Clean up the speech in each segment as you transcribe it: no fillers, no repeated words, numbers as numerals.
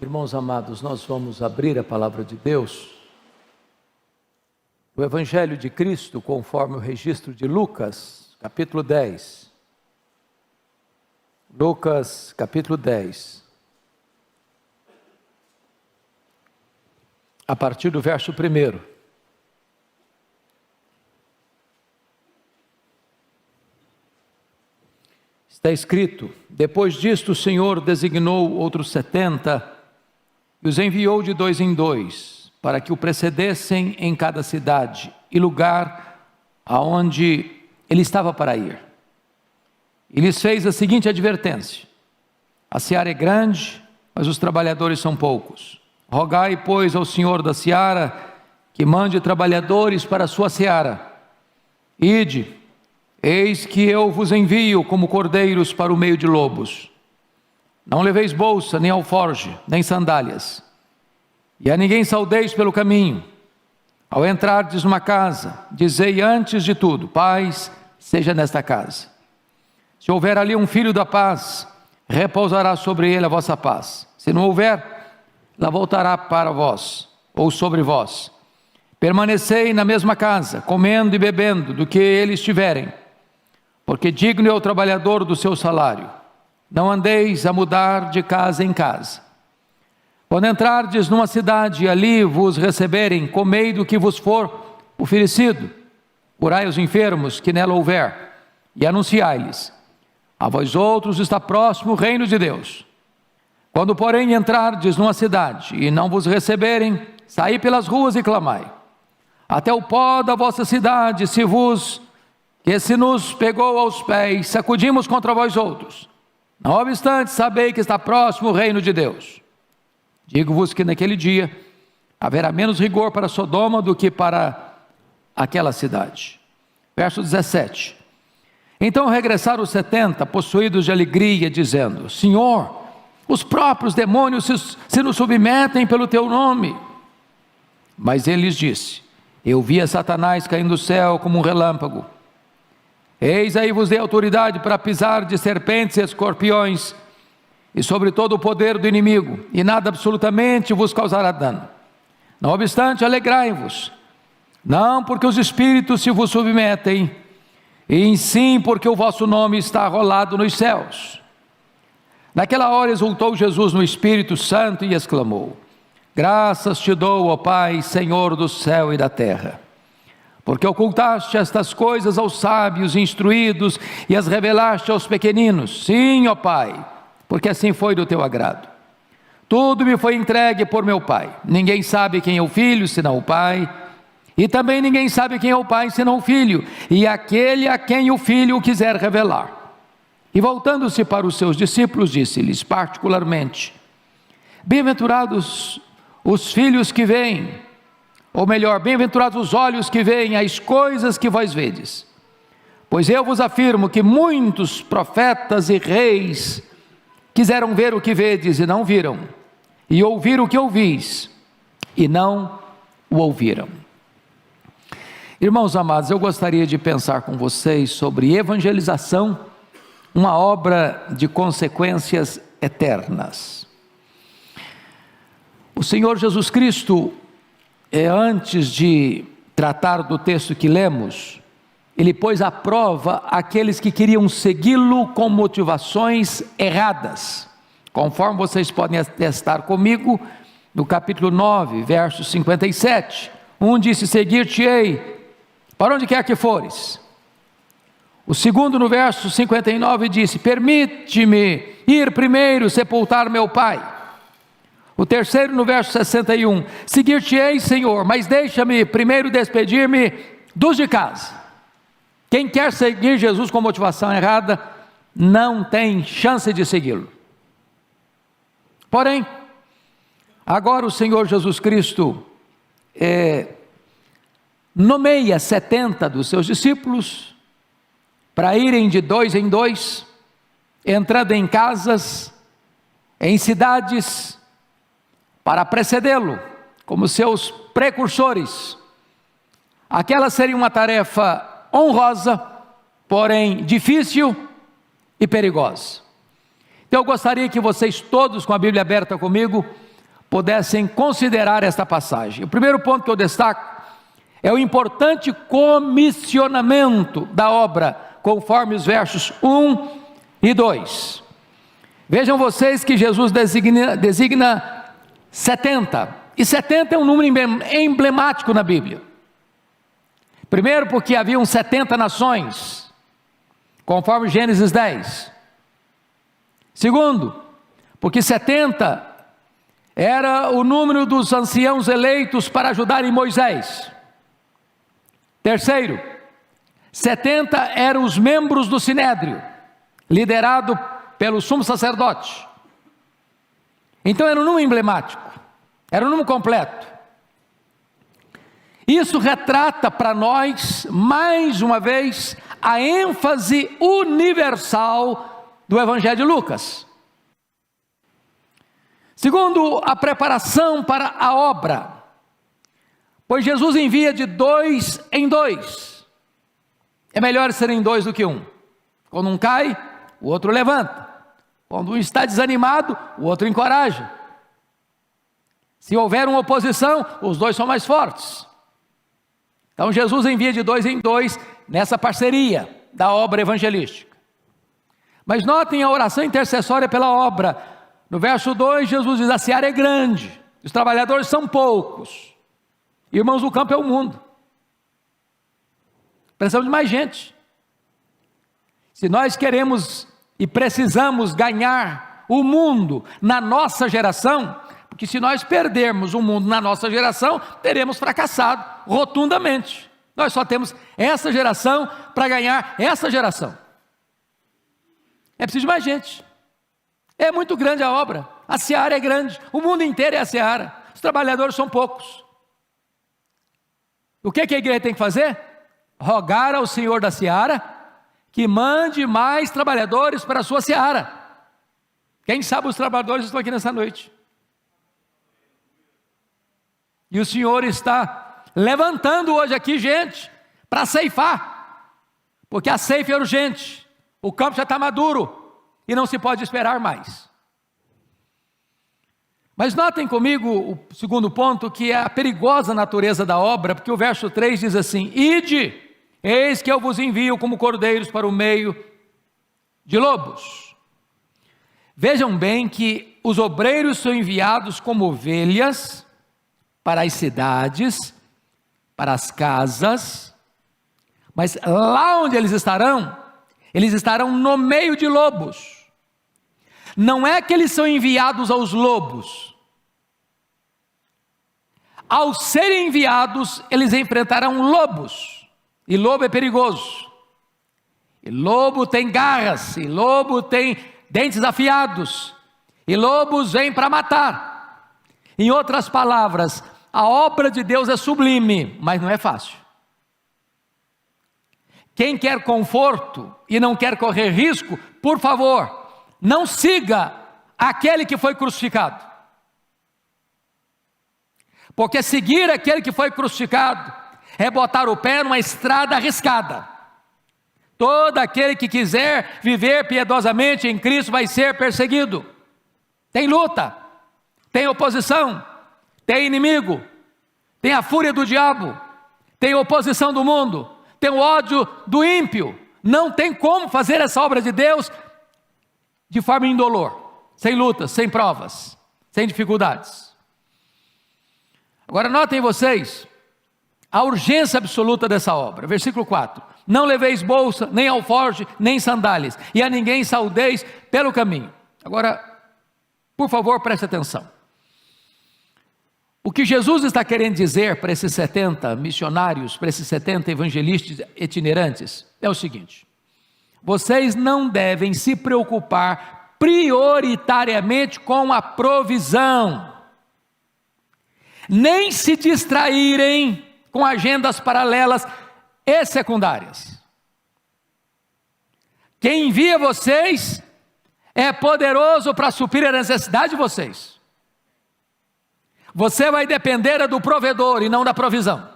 Irmãos amados, nós vamos abrir a palavra de Deus, o Evangelho de Cristo, conforme o registro de Lucas, capítulo 10. Lucas, capítulo 10. A partir do verso 1. Está escrito: depois disto o Senhor designou outros 70 e os enviou de 2 em 2, para que o precedessem em cada cidade e lugar aonde ele estava para ir. E lhes fez a seguinte advertência: a seara é grande, mas os trabalhadores são poucos. Rogai, pois, ao Senhor da seara que mande trabalhadores para a sua seara. Ide, eis que eu vos envio como cordeiros para o meio de lobos. Não leveis bolsa, nem alforje, nem sandálias, e a ninguém saudeis pelo caminho. Ao entrardes numa casa, dizei antes de tudo: paz seja nesta casa. Se houver ali um filho da paz, repousará sobre ele a vossa paz. Se não houver, ela voltará para vós, ou sobre vós. Permanecei na mesma casa, comendo e bebendo do que eles tiverem, porque digno é o trabalhador do seu salário. Não andeis a mudar de casa em casa. Quando entrardes numa cidade e ali vos receberem, comei do que vos for oferecido. Curai os enfermos que nela houver, e anunciai-lhes: a vós outros está próximo o reino de Deus. Quando, porém, entrardes numa cidade e não vos receberem, saí pelas ruas e clamai. Até o pó da vossa cidade se nos pegou aos pés, sacudimos contra vós outros. Não obstante, sabei que está próximo o reino de Deus. Digo-vos que naquele dia haverá menos rigor para Sodoma do que para aquela cidade. Verso 17. Então regressaram os 70, possuídos de alegria, dizendo: Senhor, os próprios demônios se nos submetem pelo teu nome. Mas ele lhes disse: eu via Satanás caindo do céu como um relâmpago. Eis aí vos dei autoridade para pisar de serpentes e escorpiões, e sobre todo o poder do inimigo, e nada absolutamente vos causará dano. Não obstante, alegrai-vos, não porque os espíritos se vos submetem, e sim porque o vosso nome está arrolado nos céus. Naquela hora exultou Jesus no Espírito Santo e exclamou: graças te dou, ó Pai, Senhor do céu e da terra, porque ocultaste estas coisas aos sábios e instruídos e as revelaste aos pequeninos. Sim, ó Pai, porque assim foi do teu agrado. Tudo me foi entregue por meu Pai. Ninguém sabe quem é o Filho, senão o Pai, e também ninguém sabe quem é o Pai, senão o Filho, e aquele a quem o Filho o quiser revelar. E voltando-se para os seus discípulos, disse-lhes particularmente: bem-aventurados os filhos que veem, ou melhor, bem-aventurados os olhos que veem as coisas que vós vedes. Pois eu vos afirmo que muitos profetas e reis quiseram ver o que vedes e não viram, e ouvir o que ouvis e não o ouviram. Irmãos amados, eu gostaria de pensar com vocês sobre evangelização, uma obra de consequências eternas. O Senhor Jesus Cristo, antes de tratar do texto que lemos, ele pôs à prova aqueles que queriam segui-lo com motivações erradas, conforme vocês podem atestar comigo, no capítulo 9, verso 57, um disse: seguir-te-ei para onde quer que fores. O segundo, no verso 59, disse: permite-me ir primeiro sepultar meu pai. O terceiro, no verso 61, seguir-te-ei, Senhor, mas deixa-me primeiro despedir-me dos de casa. Quem quer seguir Jesus com motivação errada, não tem chance de segui-lo. Porém, agora o Senhor Jesus Cristo nomeia 70 dos seus discípulos para irem de 2 em 2, entrando em casas, em cidades, para precedê-lo, como seus precursores. Aquela seria uma tarefa honrosa, porém difícil e perigosa. Então eu gostaria que vocês todos, com a Bíblia aberta comigo, pudessem considerar esta passagem. O primeiro ponto que eu destaco é o importante comissionamento da obra, conforme os versos 1 e 2. Vejam vocês que Jesus designa 70, e 70 é um número emblemático na Bíblia. Primeiro porque haviam 70 nações, conforme Gênesis 10. Segundo, porque 70 era o número dos anciãos eleitos para ajudarem Moisés. Terceiro, 70 eram os membros do Sinédrio, liderado pelo sumo sacerdote. Então era um número emblemático, era um número completo. Isso retrata para nós, mais uma vez, a ênfase universal do Evangelho de Lucas. Segundo, a preparação para a obra, pois Jesus envia de 2 em 2. É melhor ser em 2 do que 1. Quando um cai, o outro levanta. Quando um está desanimado, o outro encoraja. Se houver uma oposição, os dois são mais fortes. Então Jesus envia de 2 em 2 nessa parceria da obra evangelística. Mas notem a oração intercessória pela obra. No verso 2, Jesus diz: a seara é grande, os trabalhadores são poucos. Irmãos, o campo é o mundo. Precisamos de mais gente. Se nós queremos e precisamos ganhar o mundo na nossa geração, porque se nós perdermos o mundo na nossa geração, teremos fracassado rotundamente. Nós só temos essa geração para ganhar essa geração. É preciso de mais gente. É muito grande a obra, a seara é grande, o mundo inteiro é a seara, os trabalhadores são poucos. O que a igreja tem que fazer? Rogar ao Senhor da seara que mande mais trabalhadores para a sua seara. Quem sabe os trabalhadores estão aqui nessa noite. E o Senhor está levantando hoje aqui gente para ceifar, porque a ceifa é urgente, o campo já está maduro e não se pode esperar mais. Mas notem comigo o segundo ponto, que é a perigosa natureza da obra, porque o verso 3 diz assim: ide, eis que eu vos envio como cordeiros para o meio de lobos. Vejam bem que os obreiros são enviados como ovelhas para as cidades, para as casas, mas lá onde eles estarão no meio de lobos. Não é que eles são enviados aos lobos. Ao serem enviados, eles enfrentarão lobos, e lobo é perigoso, e lobo tem garras, e lobo tem dentes afiados, e lobos vêm para matar. Em outras palavras, a obra de Deus é sublime, mas não é fácil. Quem quer conforto e não quer correr risco, por favor, não siga aquele que foi crucificado. Porque seguir aquele que foi crucificado é botar o pé numa estrada arriscada. Todo aquele que quiser viver piedosamente em Cristo vai ser perseguido. Tem luta, tem oposição, tem inimigo, tem a fúria do diabo, tem oposição do mundo, tem o ódio do ímpio. Não tem como fazer essa obra de Deus de forma indolor, sem lutas, sem provas, sem dificuldades. Agora notem vocês a urgência absoluta dessa obra. Versículo 4: não leveis bolsa, nem alforje, nem sandálias, e a ninguém saudeis pelo caminho. Agora, por favor, preste atenção. O que Jesus está querendo dizer para esses 70 missionários, para esses 70 evangelistas itinerantes, é o seguinte: vocês não devem se preocupar prioritariamente com a provisão, nem se distraírem com agendas paralelas e secundárias. Quem envia vocês é poderoso para suprir a necessidade de vocês. Você vai depender do provedor e não da provisão.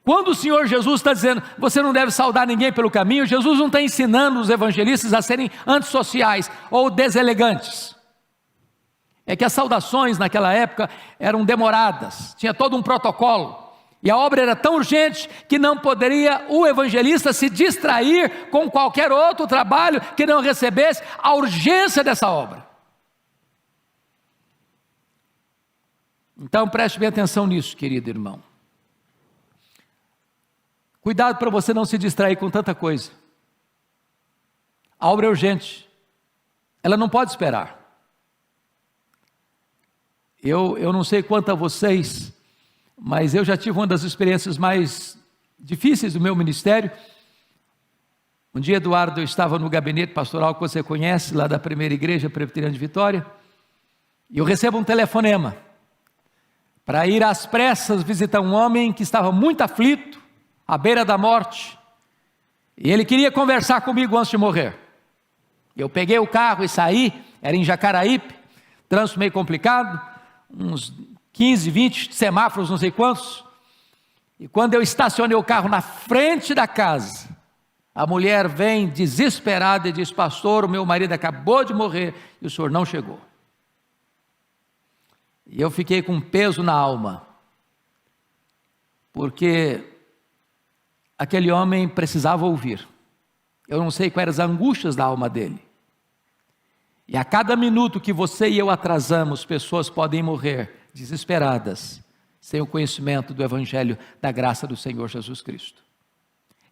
Quando o Senhor Jesus está dizendo, você não deve saudar ninguém pelo caminho, Jesus não está ensinando os evangelistas a serem antissociais ou deselegantes. é que as saudações naquela época eram demoradas, tinha todo um protocolo, e a obra era tão urgente que não poderia o evangelista se distrair com qualquer outro trabalho que não recebesse a urgência dessa obra. Então preste bem atenção nisso, querido irmão. Cuidado para você não se distrair com tanta coisa. A obra é urgente, ela não pode esperar. Eu não sei quanto a vocês, mas eu já tive uma das experiências mais difíceis do meu ministério. Um dia, Eduardo, eu estava no gabinete pastoral que você conhece, lá da primeira igreja presbiteriana de Vitória, e eu recebo um telefonema, para ir às pressas visitar um homem que estava muito aflito, à beira da morte, e ele queria conversar comigo antes de morrer. Eu peguei o carro e saí, era em Jacaraípe, trânsito meio complicado, uns 15, 20 semáforos, não sei quantos, e quando eu estacionei o carro na frente da casa, a mulher vem desesperada e diz: pastor, o meu marido acabou de morrer e o senhor não chegou. E eu fiquei com um peso na alma, porque aquele homem precisava ouvir. Eu não sei quais eram as angústias da alma dele. E a cada minuto que você e eu atrasamos, pessoas podem morrer desesperadas, sem o conhecimento do Evangelho da graça do Senhor Jesus Cristo.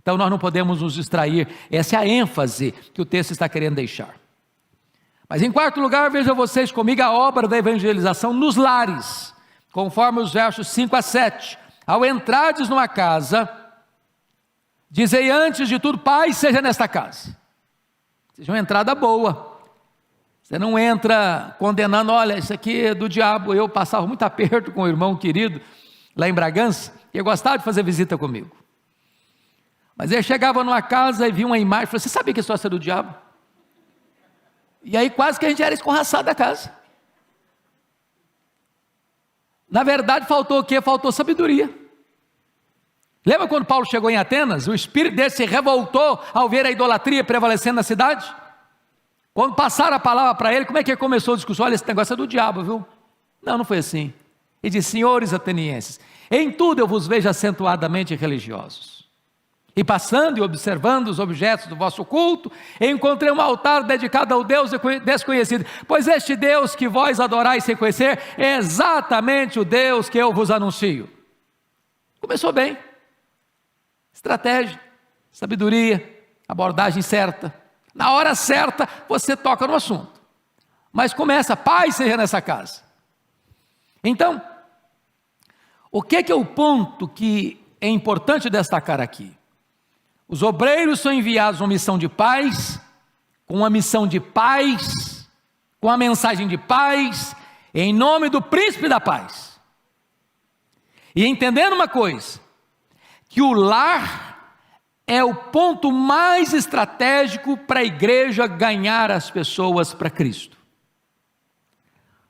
Então nós não podemos nos distrair, essa é a ênfase que o texto está querendo deixar. Mas em quarto lugar, vejam vocês comigo a obra da evangelização nos lares, conforme os versos 5 a 7. Ao entrardes numa casa, dizei antes de tudo: paz seja nesta casa. Seja uma entrada boa. Você não entra condenando: olha, isso aqui é do diabo. Eu passava muito aperto com o irmão querido, lá em Bragança, e eu gostava de fazer visita comigo. Mas ele chegava numa casa e via uma imagem, e falou: você sabia que isso é do diabo? E aí quase que a gente era escorraçado da casa. Na verdade faltou o quê? Faltou sabedoria. Lembra quando Paulo chegou em Atenas? O espírito dele se revoltou ao ver a idolatria prevalecendo na cidade. Quando passaram a palavra para ele, como é que ele começou a discussão? Olha, esse negócio é do diabo, viu? Não, não foi assim. Ele disse: senhores atenienses, em tudo eu vos vejo acentuadamente religiosos. E passando e observando os objetos do vosso culto, encontrei um altar dedicado ao Deus desconhecido. Pois este Deus que vós adorais sem conhecer, é exatamente o Deus que eu vos anuncio. Começou bem. Estratégia, sabedoria, abordagem certa. Na hora certa, você toca no assunto. Mas começa: paz seja nessa casa. Então, o que é o ponto que é importante destacar aqui? Os obreiros são enviados uma missão de paz, com uma missão de paz, com a mensagem de paz, em nome do príncipe da paz. E entendendo uma coisa, que o lar é o ponto mais estratégico para a igreja ganhar as pessoas para Cristo.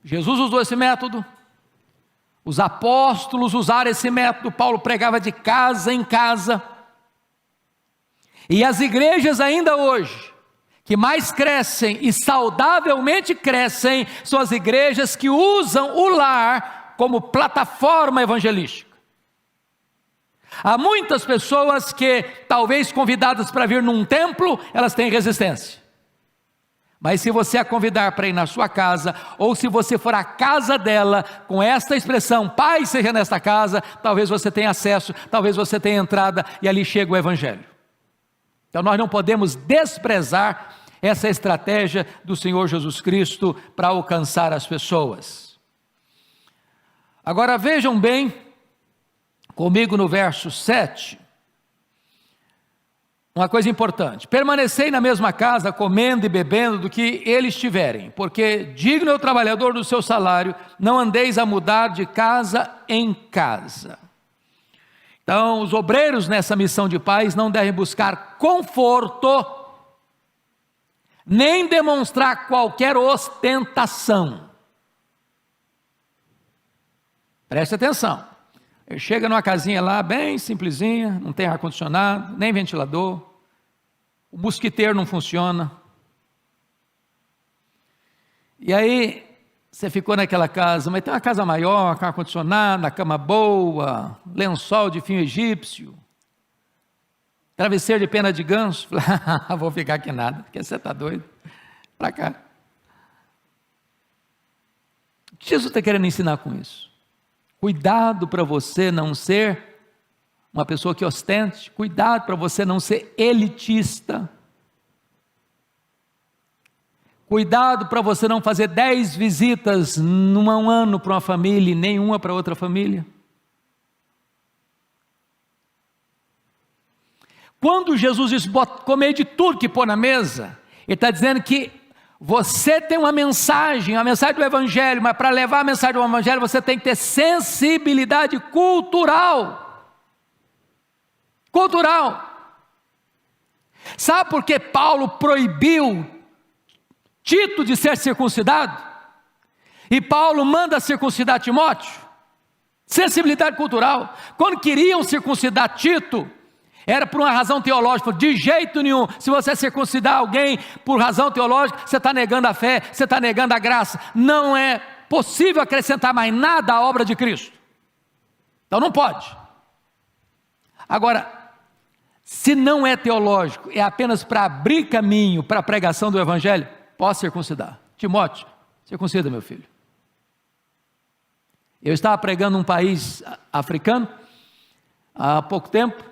Jesus usou esse método, os apóstolos usaram esse método, Paulo pregava de casa em casa, e as igrejas ainda hoje, que mais crescem e saudavelmente crescem, são as igrejas que usam o lar como plataforma evangelística. Há muitas pessoas que, talvez convidadas para vir num templo, elas têm resistência. Mas se você a convidar para ir na sua casa, ou se você for à casa dela, com esta expressão: paz seja nesta casa, talvez você tenha acesso, talvez você tenha entrada, e ali chega o Evangelho. Então nós não podemos desprezar essa estratégia do Senhor Jesus Cristo para alcançar as pessoas. Agora vejam bem comigo no verso 7, uma coisa importante: permanecei na mesma casa, comendo e bebendo do que eles tiverem, porque digno é o trabalhador do seu salário, não andeis a mudar de casa em casa. Então os obreiros nessa missão de paz não devem buscar conforto, nem demonstrar qualquer ostentação. Preste atenção. Ele chega numa casinha lá, bem simplesinha, não tem ar-condicionado, nem ventilador, o mosquiteiro não funciona. E aí, você ficou naquela casa, mas tem uma casa maior, com ar-condicionado, cama boa, lençol de fio egípcio, travesseiro de pena de ganso. Vou ficar aqui nada, porque você está doido. Para cá. O que Jesus está querendo ensinar com isso? Cuidado para você não ser uma pessoa que ostente, cuidado para você não ser elitista, cuidado para você não fazer 10 visitas num ano para uma família e nenhuma para outra família. Quando Jesus diz, comer de tudo que pôr na mesa, Ele está dizendo que você tem uma mensagem do Evangelho, mas para levar a mensagem do Evangelho, você tem que ter sensibilidade cultural. Cultural. Sabe por que Paulo proibiu Tito de ser circuncidado? E Paulo manda circuncidar Timóteo? Sensibilidade cultural. Quando queriam circuncidar Tito, era por uma razão teológica. De jeito nenhum. Se você circuncidar alguém por razão teológica, você está negando a fé, você está negando a graça. Não é possível acrescentar mais nada à obra de Cristo. Então não pode. Agora, se não é teológico, é apenas para abrir caminho para a pregação do Evangelho, pode circuncidar. Timóteo, circuncida, meu filho. Eu estava pregando num país africano há pouco tempo,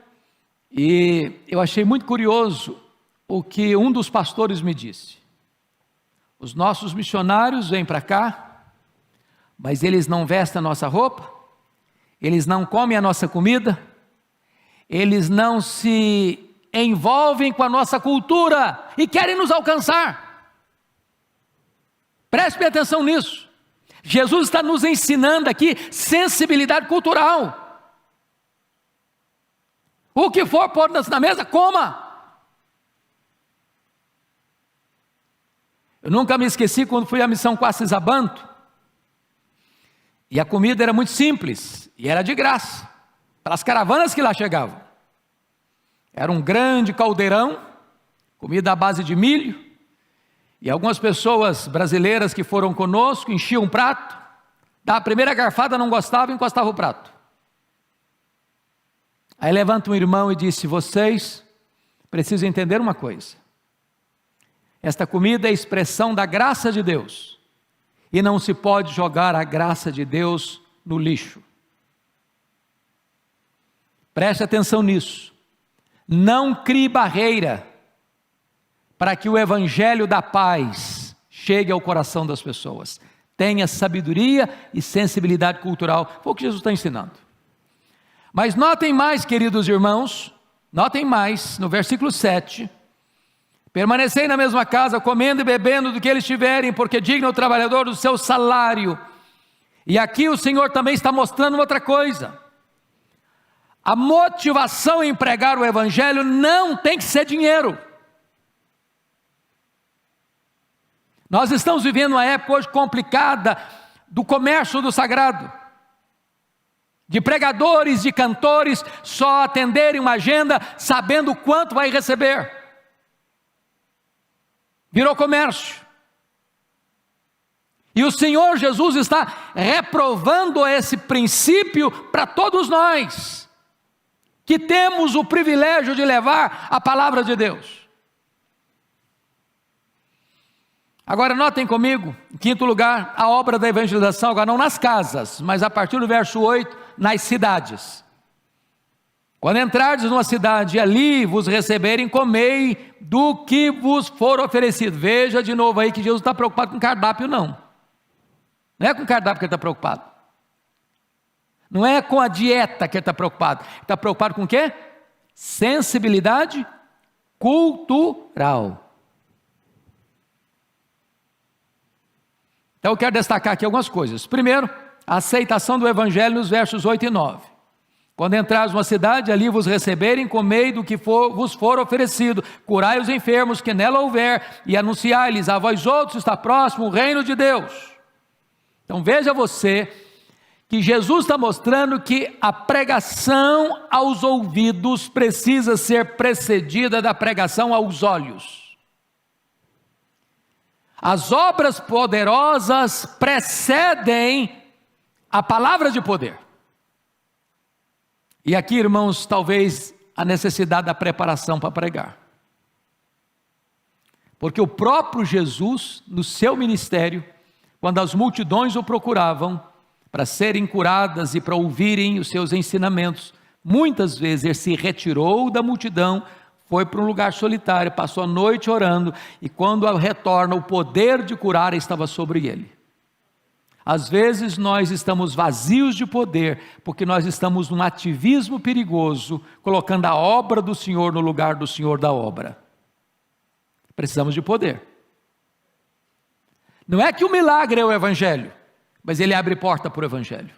e eu achei muito curioso o que um dos pastores me disse. Os nossos missionários vêm para cá, mas eles não vestem a nossa roupa, eles não comem a nossa comida, eles não se envolvem com a nossa cultura e querem nos alcançar. Preste atenção nisso. Jesus está nos ensinando aqui sensibilidade cultural. O que for pôr na mesa, coma. Eu nunca me esqueci quando fui à missão Quacisabanto, e a comida era muito simples, e era de graça, para as caravanas que lá chegavam. Era um grande caldeirão, comida à base de milho, e algumas pessoas brasileiras que foram conosco, enchiam um prato, da primeira garfada não gostava, encostava o prato. Aí levanta um irmão e disse, vocês precisam entender uma coisa, esta comida é a expressão da graça de Deus, e não se pode jogar a graça de Deus no lixo. Preste atenção nisso, não crie barreira, para que o Evangelho da paz chegue ao coração das pessoas, tenha sabedoria e sensibilidade cultural, foi o que Jesus está ensinando. Mas notem mais, queridos irmãos, notem mais, no versículo 7, permanecei na mesma casa, comendo e bebendo do que eles tiverem, porque digno é o trabalhador do seu salário. E aqui o Senhor também está mostrando outra coisa, a motivação em pregar o Evangelho não tem que ser dinheiro. Nós estamos vivendo uma época hoje complicada, do comércio do sagrado, de pregadores, de cantores, só atenderem uma agenda, sabendo quanto vai receber. Virou comércio. E o Senhor Jesus está reprovando esse princípio para todos nós, que temos o privilégio de levar a palavra de Deus. Agora notem comigo, em quinto lugar, a obra da evangelização, agora não nas casas, mas a partir do verso 8, nas cidades. Quando entrardes numa cidade e ali vos receberem, comei do que vos for oferecido. Veja de novo aí que Jesus está preocupado com cardápio não. Não é com cardápio que ele está preocupado. Não é com a dieta que ele está preocupado. Ele está preocupado com o quê? Sensibilidade cultural. Então eu quero destacar aqui algumas coisas. Primeiro, a aceitação do Evangelho nos versos 8 e 9. Quando entrares numa cidade, ali vos receberem, comei do que vos for oferecido, curai os enfermos que nela houver, e anunciai-lhes a vós outros está próximo o reino de Deus. Então veja você, que Jesus está mostrando que a pregação aos ouvidos precisa ser precedida da pregação aos olhos. As obras poderosas precedem a palavra de poder. E aqui, irmãos, talvez a necessidade da preparação para pregar. Porque o próprio Jesus, no seu ministério, quando as multidões o procuravam para serem curadas e para ouvirem os seus ensinamentos, muitas vezes ele se retirou da multidão, foi para um lugar solitário, passou a noite orando, e quando retorna, o poder de curar estava sobre ele. Às vezes nós estamos vazios de poder, porque nós estamos num ativismo perigoso, colocando a obra do Senhor no lugar do Senhor da obra. Precisamos de poder. Não é que o milagre é o Evangelho, mas ele abre porta para o Evangelho.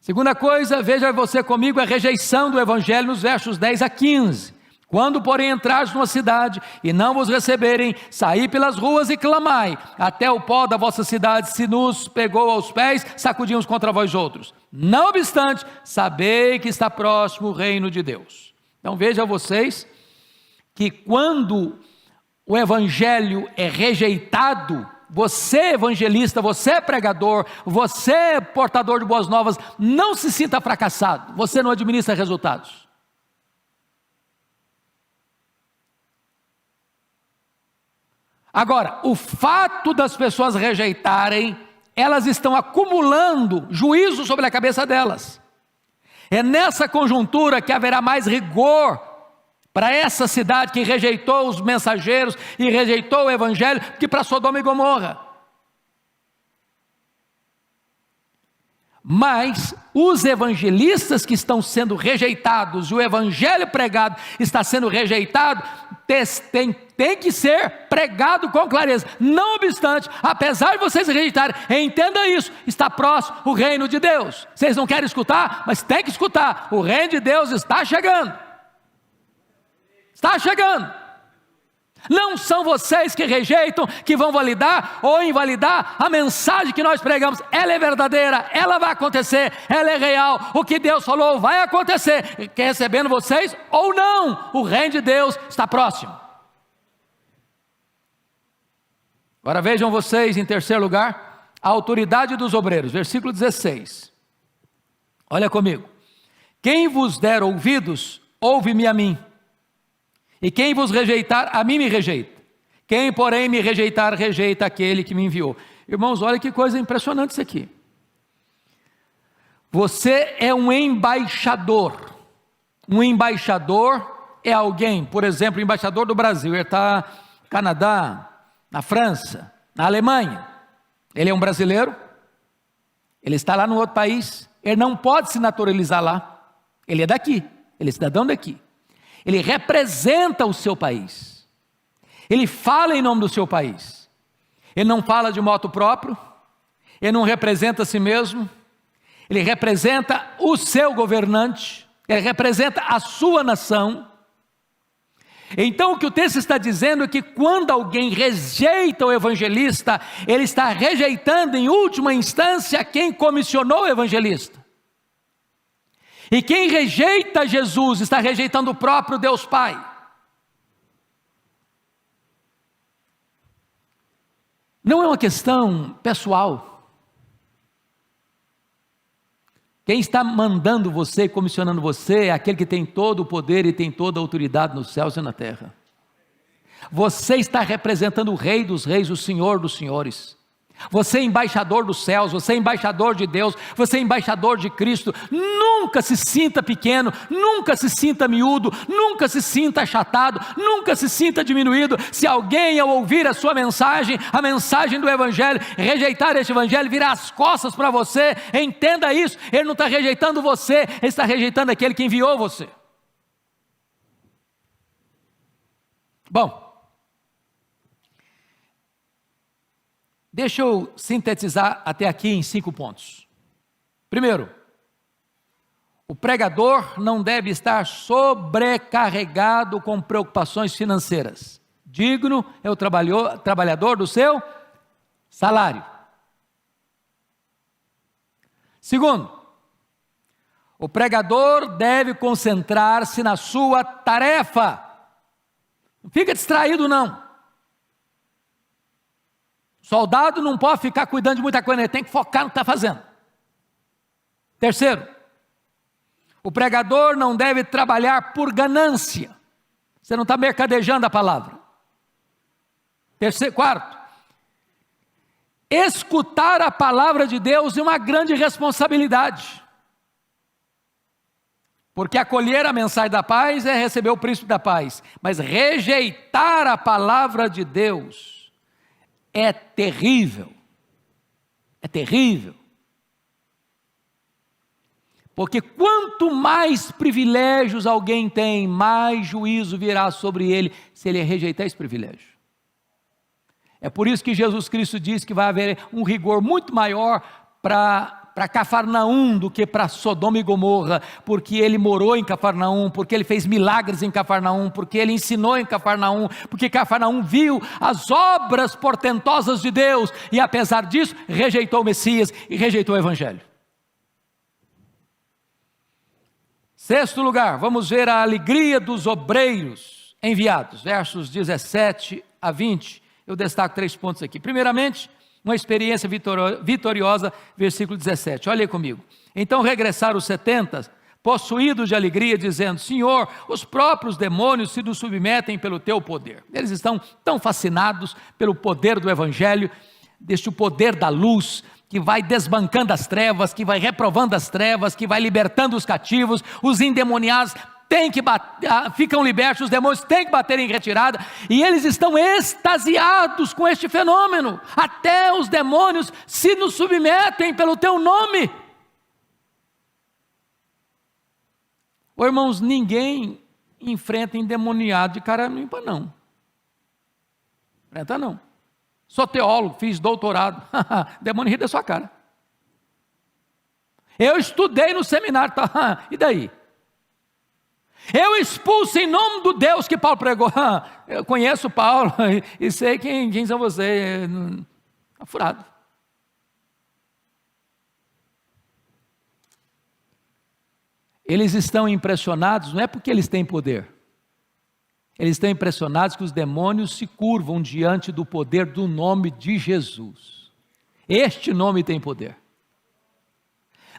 Segunda coisa, veja você comigo a rejeição do Evangelho nos versos 10 a 15. Quando, porém, entrares numa cidade e não vos receberem, saí pelas ruas e clamai, até o pó da vossa cidade se nos pegou aos pés, sacudimos contra vós outros. Não obstante, sabei que está próximo o reino de Deus. Então vejam vocês, que quando o Evangelho é rejeitado, você evangelista, você pregador, você portador de boas novas, não se sinta fracassado, você não administra resultados. Agora, o fato das pessoas rejeitarem, elas estão acumulando juízo sobre a cabeça delas. É nessa conjuntura que haverá mais rigor para essa cidade que rejeitou os mensageiros e rejeitou o Evangelho, que para Sodoma e Gomorra. Mas os evangelistas que estão sendo rejeitados, e o Evangelho pregado está sendo rejeitado, tem que ser pregado com clareza. Não obstante, apesar de vocês rejeitarem, entenda isso, está próximo o reino de Deus. Vocês não querem escutar, mas tem que escutar, o reino de Deus está chegando. Está chegando. Não são vocês que rejeitam, que vão validar ou invalidar a mensagem que nós pregamos. Ela é verdadeira, ela vai acontecer, ela é real. O que Deus falou vai acontecer, quer recebendo vocês ou não, o reino de Deus está próximo. Agora vejam vocês, em terceiro lugar, a autoridade dos obreiros, versículo 16. Olha comigo. Quem vos der ouvidos, ouve-me a mim. E quem vos rejeitar, a mim me rejeita. Quem, porém, me rejeitar, rejeita aquele que me enviou. Irmãos, olha que coisa impressionante isso aqui. Você é um embaixador. Um embaixador é alguém, por exemplo, o embaixador do Brasil, ele está no Canadá, na França, na Alemanha. Ele é um brasileiro, ele está lá no outro país, ele não pode se naturalizar lá. Ele é daqui, ele é cidadão daqui. Ele representa o seu país, ele fala em nome do seu país, ele não fala de moto próprio, ele não representa a si mesmo, ele representa o seu governante, ele representa a sua nação. Então o que o texto está dizendo é que quando alguém rejeita o evangelista, ele está rejeitando em última instância quem comissionou o evangelista. E quem rejeita Jesus está rejeitando o próprio Deus Pai. Não é uma questão pessoal. Quem está mandando você, comissionando você, é aquele que tem todo o poder e tem toda a autoridade nos céus e na terra. Você está representando o Rei dos Reis, o Senhor dos Senhores. Você é embaixador dos céus, você é embaixador de Deus, você é embaixador de Cristo. Nunca se sinta pequeno, nunca se sinta miúdo, nunca se sinta achatado, nunca se sinta diminuído. Se alguém ao ouvir a sua mensagem, a mensagem do Evangelho, rejeitar este Evangelho, virar as costas para você, entenda isso, ele não está rejeitando você, ele está rejeitando aquele que enviou você. Bom, deixa eu sintetizar até aqui em 5 pontos. Primeiro, o pregador não deve estar sobrecarregado com preocupações financeiras. Digno é o trabalhador do seu salário. Segundo, o pregador deve concentrar-se na sua tarefa. Não fica distraído não. Soldado não pode ficar cuidando de muita coisa, ele tem que focar no que está fazendo. Terceiro, o pregador não deve trabalhar por ganância. Você não está mercadejando a palavra. Quarto, escutar a palavra de Deus é uma grande responsabilidade. Porque acolher a mensagem da paz é receber o príncipe da paz. Mas rejeitar a palavra de Deus é terrível. É terrível. Porque quanto mais privilégios alguém tem, mais juízo virá sobre ele, se ele rejeitar esse privilégio. É por isso que Jesus Cristo diz que vai haver um rigor muito maior para Cafarnaum do que para Sodoma e Gomorra, porque ele morou em Cafarnaum, porque ele fez milagres em Cafarnaum, porque ele ensinou em Cafarnaum, porque Cafarnaum viu as obras portentosas de Deus, e apesar disso, rejeitou o Messias e rejeitou o Evangelho. Sexto lugar, vamos ver a alegria dos obreiros enviados, versos 17 a 20, eu destaco 3 pontos aqui. Primeiramente, uma experiência vitoriosa, versículo 17, olha aí comigo. Então regressaram os 70, possuídos de alegria, dizendo: Senhor, os próprios demônios se nos submetem pelo teu poder. Eles estão tão fascinados pelo poder do Evangelho, deste poder da luz, que vai desbancando as trevas, que vai reprovando as trevas, que vai libertando os cativos, os endemoniados ficam libertos, os demônios têm que bater em retirada, e eles estão extasiados com este fenômeno. Até os demônios se nos submetem pelo teu nome. Ô irmãos, ninguém enfrenta endemoniado de cara limpa, não. Enfrenta não. Sou teólogo, fiz doutorado. Demônio ri da sua cara. Eu estudei no seminário, tá? E daí? Eu expulso em nome do Deus que Paulo pregou. Eu conheço Paulo e sei quem são vocês. Está furado. Eles estão impressionados, não é porque eles têm poder. Eles estão impressionados que os demônios se curvam diante do poder do nome de Jesus. Este nome tem poder.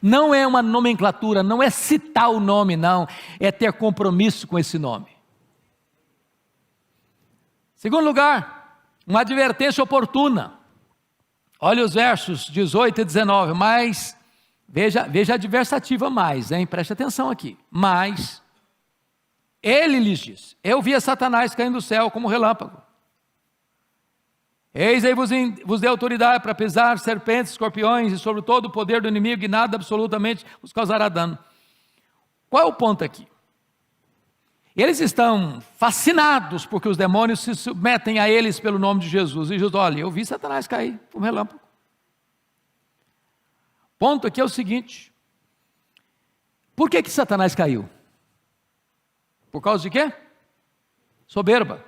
Não é uma nomenclatura, não é citar o nome, não. É ter compromisso com esse nome. Segundo lugar, uma advertência oportuna. Olha os versos 18 e 19, mas, veja a adversativa mais, hein? Preste atenção aqui. Mas ele lhes disse: eu via Satanás caindo do céu como relâmpago. Eis aí vos dei autoridade para pisar serpentes, escorpiões e sobre todo o poder do inimigo, e nada absolutamente os causará dano. Qual é o ponto aqui? Eles estão fascinados porque os demônios se submetem a eles pelo nome de Jesus. E Jesus: olha, eu vi Satanás cair como relâmpago. Ponto aqui é o seguinte: por que Satanás caiu? Por causa de quê? Soberba.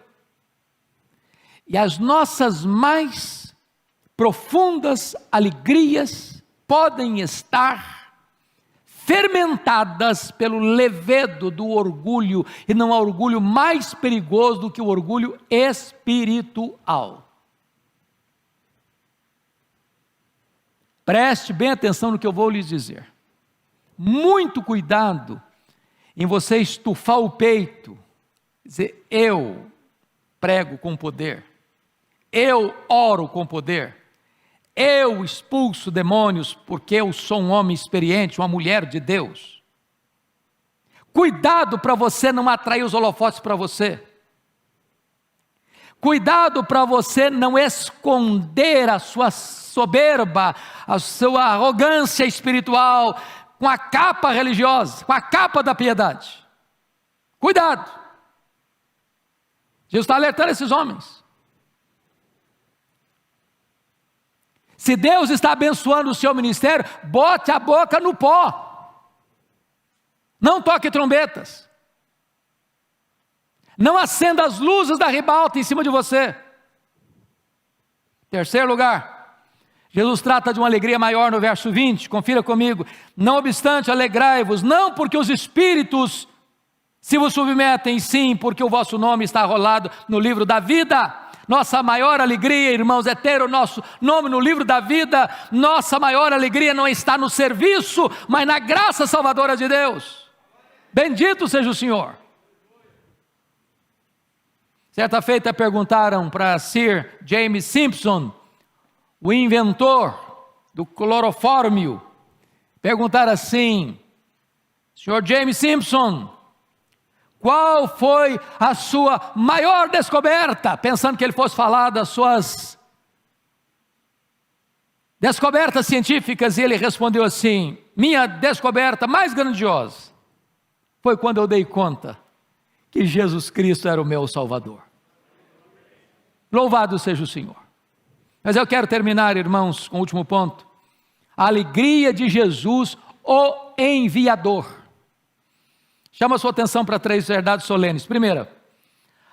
E as nossas mais profundas alegrias podem estar fermentadas pelo levedo do orgulho, e não há orgulho mais perigoso do que o orgulho espiritual. Preste bem atenção no que eu vou lhes dizer. Muito cuidado em você estufar o peito, dizer: eu prego com poder, eu oro com poder, eu expulso demônios porque eu sou um homem experiente, uma mulher de Deus. Cuidado para você não atrair os holofotes para você. Cuidado para você não esconder a sua soberba, a sua arrogância espiritual com a capa religiosa, com a capa da piedade. Cuidado. Jesus está alertando esses homens. Se Deus está abençoando o seu ministério, bote a boca no pó. Não toque trombetas. Não acenda as luzes da ribalta em cima de você. Terceiro lugar, Jesus trata de uma alegria maior no verso 20, confira comigo. Não obstante, alegrai-vos, não porque os espíritos se vos submetem, sim, porque o vosso nome está arrolado no livro da vida. Nossa maior alegria, irmãos, é ter o nosso nome no livro da vida. Nossa maior alegria não está no serviço, mas na graça salvadora de Deus. Bendito seja o Senhor. Certa feita perguntaram para Sir James Simpson, o inventor do clorofórmio, perguntaram assim: Sr. James Simpson, qual foi a sua maior descoberta? Pensando que ele fosse falar das suas descobertas científicas, e ele respondeu assim: minha descoberta mais grandiosa foi quando eu dei conta que Jesus Cristo era o meu Salvador. Louvado seja o Senhor. Mas eu quero terminar, irmãos, com o último ponto. A alegria de Jesus, o enviador. Chama a sua atenção para 3 verdades solenes. Primeira,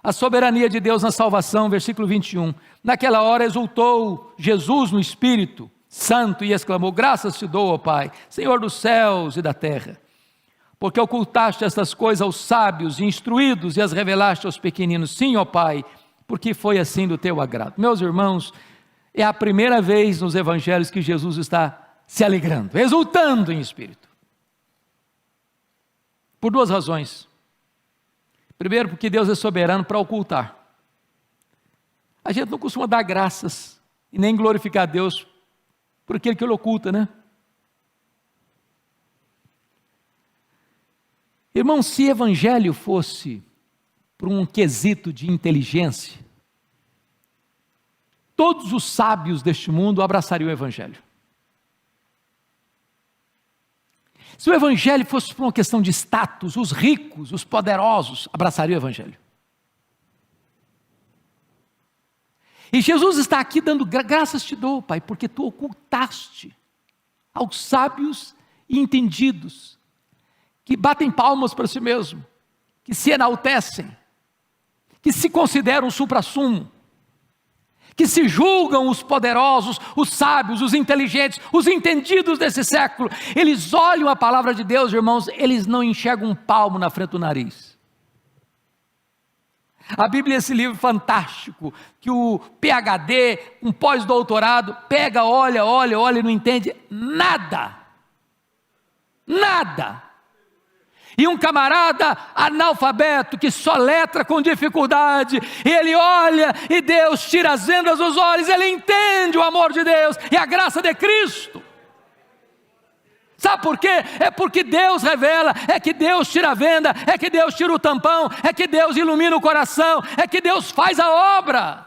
a soberania de Deus na salvação, versículo 21. Naquela hora exultou Jesus no Espírito Santo e exclamou: graças te dou, ó Pai, Senhor dos céus e da terra, porque ocultaste estas coisas aos sábios e instruídos e as revelaste aos pequeninos. Sim, ó Pai, porque foi assim do teu agrado. Meus irmãos, é a primeira vez nos evangelhos que Jesus está se alegrando, exultando em espírito. Por 2 razões. Primeiro, porque Deus é soberano para ocultar. A gente não costuma dar graças e nem glorificar a Deus por aquilo que Ele oculta, né? Irmão, se evangelho fosse por um quesito de inteligência, todos os sábios deste mundo abraçariam o evangelho. Se o evangelho fosse por uma questão de status, os ricos, os poderosos abraçariam o evangelho. E Jesus está aqui dando graças te dou, Pai, porque tu ocultaste aos sábios e entendidos, que batem palmas para si mesmo, que se enaltecem, que se consideram suprassumo, que se julgam os poderosos, os sábios, os inteligentes, os entendidos desse século. Eles olham a palavra de Deus, irmãos, eles não enxergam um palmo na frente do nariz. A Bíblia é esse livro fantástico, que o PhD, um pós-doutorado, pega, olha e não entende nada. Nada. E um camarada analfabeto que só letra com dificuldade, ele olha e Deus tira as vendas dos olhos, ele entende o amor de Deus e a graça de Cristo. Sabe por quê? É porque Deus revela, é que Deus tira a venda, é que Deus tira o tampão, é que Deus ilumina o coração, é que Deus faz a obra.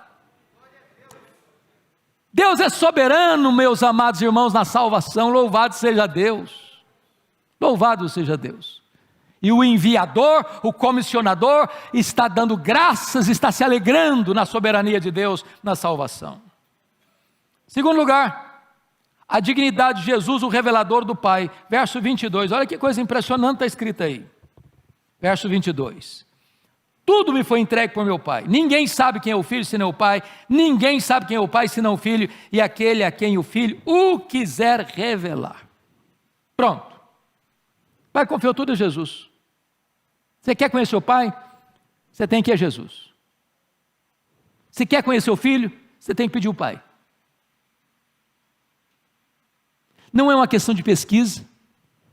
Deus é soberano, meus amados irmãos, na salvação. Louvado seja Deus. Louvado seja Deus. E o enviador, o comissionador, está dando graças, está se alegrando na soberania de Deus na salvação. Segundo lugar, a dignidade de Jesus, o revelador do Pai. Verso 22, olha que coisa impressionante está escrita aí. Verso 22. Tudo me foi entregue por meu Pai. Ninguém sabe quem é o Filho senão o Pai. Ninguém sabe quem é o Pai senão o Filho. E aquele a quem o Filho o quiser revelar. Pronto. Pai confiou tudo a Jesus. Você quer conhecer o Pai? Você tem que ir a Jesus. Se quer conhecer o Filho, você tem que pedir o Pai. Não é uma questão de pesquisa,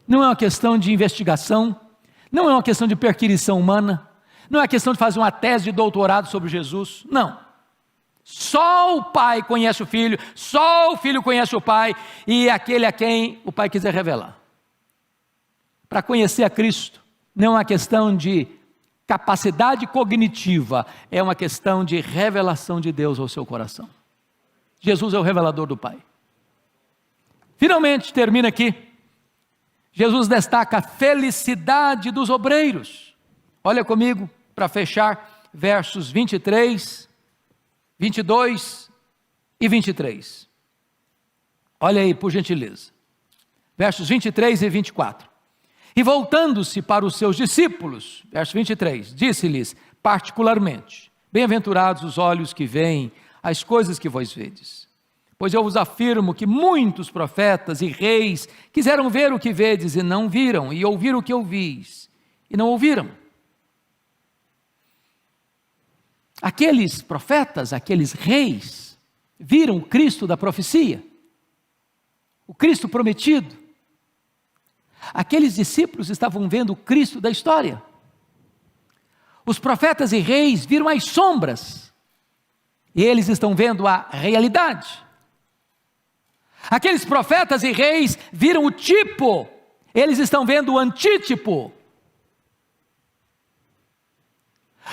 não é uma questão de investigação, não é uma questão de perquisição humana, não é uma questão de fazer uma tese de doutorado sobre Jesus, não. Só o Pai conhece o Filho, só o Filho conhece o Pai, e aquele a quem o Pai quiser revelar. Para conhecer a Cristo, não é uma questão de capacidade cognitiva, é uma questão de revelação de Deus ao seu coração. Jesus é o revelador do Pai. Finalmente, termina aqui, Jesus destaca a felicidade dos obreiros. Olha comigo, para fechar, versos 23, 22 e 23. Olha aí, por gentileza. Versos 23 e 24. E voltando-se para os seus discípulos, verso 23, disse-lhes particularmente: bem-aventurados os olhos que veem as coisas que vós vedes. Pois eu vos afirmo que muitos profetas e reis quiseram ver o que vedes e não viram, e ouvir o que ouvis e não ouviram. Aqueles profetas, aqueles reis, viram o Cristo da profecia, o Cristo prometido. Aqueles discípulos estavam vendo o Cristo da história. Os profetas e reis viram as sombras, e eles estão vendo a realidade. Aqueles profetas e reis viram o tipo, eles estão vendo o antítipo.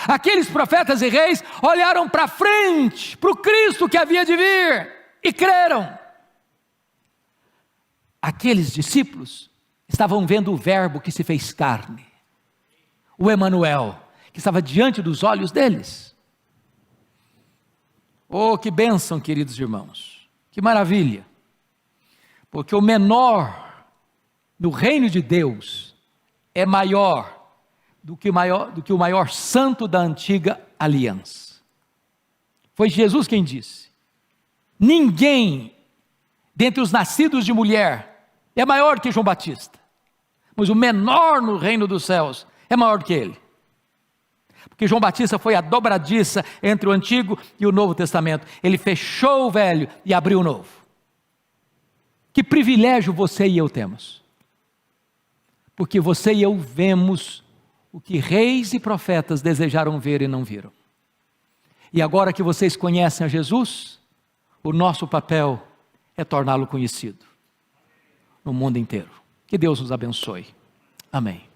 Aqueles profetas e reis olharam para frente, para o Cristo que havia de vir, e creram. Aqueles discípulos estavam vendo o Verbo que se fez carne, o Emanuel, que estava diante dos olhos deles. Oh, que bênção, queridos irmãos, que maravilha, porque o menor no reino de Deus é maior do que o maior santo da antiga aliança. Foi Jesus quem disse: ninguém dentre os nascidos de mulher é maior que João Batista, mas o menor no reino dos céus é maior do que ele. Porque João Batista foi a dobradiça entre o Antigo e o Novo Testamento. Ele fechou o velho e abriu o novo. Que privilégio você e eu temos, porque você e eu vemos o que reis e profetas desejaram ver e não viram. E agora que vocês conhecem a Jesus, o nosso papel é torná-lo conhecido no mundo inteiro. Que Deus nos abençoe. Amém.